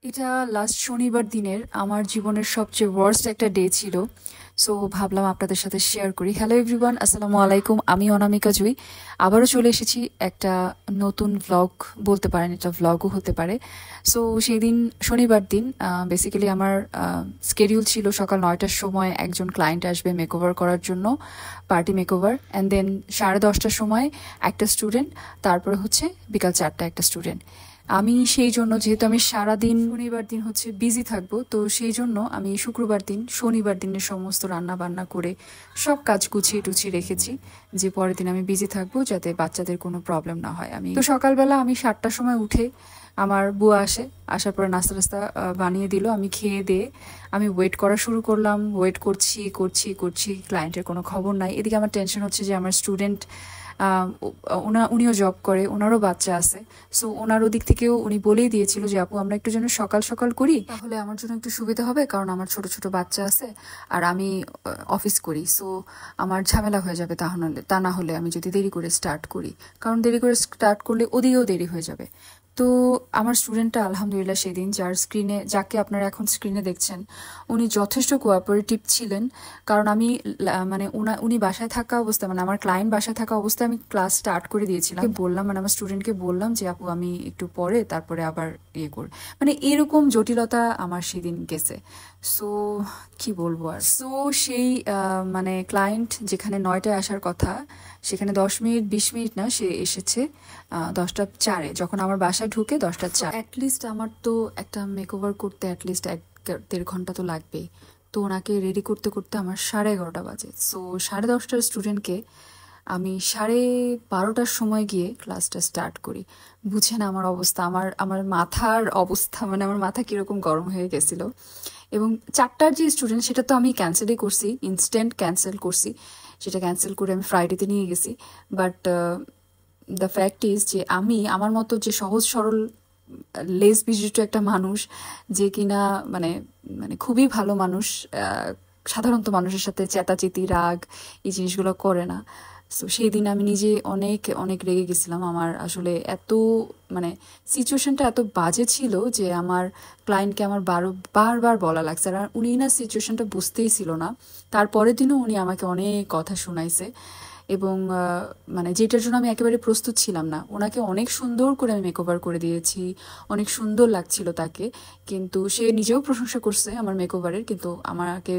এটা লাস্ট শনিবার দিনের আমার জীবনের সবচেয়ে ওয়ার্স্ট একটা ডে ছিল। সো ভাবলাম আপনাদের সাথে শেয়ার করি। হ্যালো এভরিওয়ান, আসসালামু আলাইকুম। আমি অনামিকা জুই আবারও চলে এসেছি একটা নতুন ভ্লগ, বলতে পারেন এটা ভ্লগও হতে পারে। সো সেই দিন শনিবার দিন বেসিক্যালি আমার স্কেডিউল ছিল সকাল 9টার সময় একজন ক্লায়েন্ট আসবে মেকওভার করার জন্য, পার্টি মেকওভার, অ্যান্ড দেন 10:30টার সময় একটা স্টুডেন্ট, তারপরে হচ্ছে বিকাল 4টা একটা স্টুডেন্ট। আমি সেই জন্য, যেহেতু আমি সারাদিন শনিবার দিন হচ্ছে বিজি থাকবো, তো সেই জন্য আমি শুক্রবার দিন শনিবার দিনের সমস্ত রান্না বান্না করে সব কাজ গুছিয়ে টুছিয়ে রেখেছি, যে পরের দিন আমি বিজি থাকবো যাতে বাচ্চাদের কোনো প্রবলেম না হয়। আমি তো সকালবেলা আমি 7টার সময় উঠে আমার বুয়া আসার পরে নাস্তা টাস্তা বানিয়ে দিল, আমি খেয়ে দিয়ে আমি ওয়েট করা শুরু করলাম। ওয়েট করছি করছি করছি, ক্লায়েন্টের কোনো খবর নাই। এদিকে আমার টেনশন হচ্ছে যে আমার স্টুডেন্ট, উনিও জব করে, ওনারও বাচ্চা আছে। সো ওনার ওদিক থেকেও উনি বলেই দিয়েছিল যে আপু আমরা একটু যেন সকাল সকাল করি, তাহলে আমার জন্য একটু সুবিধা হবে, কারণ আমার ছোট ছোট বাচ্চা আছে আর আমি অফিস করি। সো আমার ঝামেলা হয়ে যাবে তা না হলে আমি যদি দেরি করে স্টার্ট করি, কারণ দেরি করে স্টার্ট করলে ওদিকেও দেরি হয়ে যাবে। তো আমার স্টুডেন্টটা আলহামদুলিল্লাহ সেদিন যাকে আপনারা এখন স্ক্রিনে দেখছেন, উনি যথেষ্ট কোঅপারেটিভ ছিলেন। কারণ আমি মানে উনি বাসায় থাকা অবস্থায়, মানে আমার ক্লায়েন্ট বাসায় থাকা অবস্থায় আমি ক্লাস স্টার্ট করে দিয়েছিলাম। বললাম, মানে আমার স্টুডেন্টকে বললাম যে আপু আমি একটু পরে তারপরে আবার ইয়ে করি, মানে এরকম জটিলতা আমার সেদিন গেছে। সো কি বলবো আর। সো সেই মানে ক্লায়েন্ট যেখানে 9টায় আসার কথা, সেখানে 10 মিনিট 20 মিনিট না, সে এসেছে 10টা 4-এ। যখন আমার বাসায় ঢুকে 10টা 4, অ্যাটলিস্ট আমার তো একটা মেকওভার করতে অ্যাটলিস্ট 1-1.5 ঘন্টা তো লাগবেই। তো ওনাকে রেডি করতে করতে আমার 11:30 বাজে। সো 10:30টার স্টুডেন্টকে আমি 12:30টার সময় গিয়ে ক্লাসটা স্টার্ট করি। বুঝেন আমার অবস্থা, আমার আমার মাথার অবস্থা, মানে আমার মাথা কিরকম গরম হয়ে গেছিল। এবং 4টার যে স্টুডেন্ট, সেটা তো আমি ক্যান্সেলই করছি, ইনস্ট্যান্ট ক্যান্সেল করছি। সেটা ক্যান্সেল করে আমি ফ্রাইডেতে নিয়ে গেছি। বাট দ্য ফ্যাক্ট ইজ যে আমি আমার মতো যে সহজ সরল লেস বিশিষ্ট একটা মানুষ, যে কিনা মানে মানে খুবই ভালো মানুষ, সাধারণত মানুষের সাথে চেতাচেতি রাগ এই জিনিসগুলো করে না। সো সেই দিন আমি নিজে অনেক অনেক রেগে গেছিলাম। আমার আসলে এত মানে সিচুয়েশনটা এত বাজে ছিল যে আমার ক্লায়েন্টকে আমার বারবার বলা লাগছে, আর উনি না সিচুয়েশনটা বুঝতেই ছিল না। তারপরের দিনও উনি আমাকে অনেক কথা শুনাইছে, এবং মানে যেটার জন্য আমি একেবারে প্রস্তুত ছিলাম না। ওনাকে অনেক সুন্দর করে আমি মেকওভার করে দিয়েছি, অনেক সুন্দর লাগছিল তাকে, কিন্তু সে নিজেও প্রশংসা করছে আমার মেকওভারের, কিন্তু আমাকে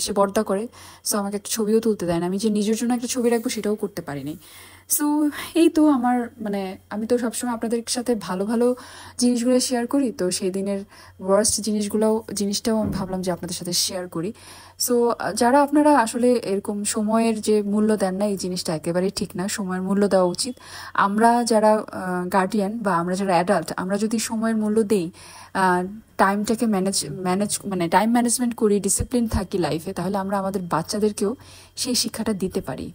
সে পর্দা করে। সো আমাকে একটা ছবিও তুলতে দেয় না, আমি যে নিজের জন্য একটা ছবি রাখবো সেটাও করতে পারিনি। সো এই তো আমার মানে আমি তো সবসময় আপনাদের সাথে ভালো ভালো জিনিসগুলো শেয়ার করি, তো সেই দিনের ওয়ার্স্ট জিনিসটাও আমি ভাবলাম যে আপনাদের সাথে শেয়ার করি। সো যারা আপনারা আসলে এরকম সময়ের যে মূল্য দেন না, এই জিনিসটা একেবারেই ঠিক না। সময়ের মূল্য দেওয়া উচিত। আমরা যারা গার্ডিয়ান বা আমরা যারা অ্যাডাল্ট, আমরা যদি সময়ের মূল্য দেই, টাইমটাকে ম্যানেজ ম্যানেজ মানে টাইম ম্যানেজমেন্ট করি, ডিসিপ্লিন থাকি লাইফে, তাহলে আমরা আমাদের বাচ্চাদেরকেও সেই শিক্ষাটা দিতে পারি।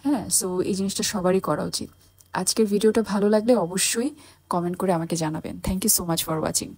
হ্যাঁ, সো এই জিনিসটা সবারই করা উচিত। আজকের ভিডিওটা ভালো লাগলে অবশ্যই কমেন্ট করে আমাকে জানাবেন। Thank you so much for watching.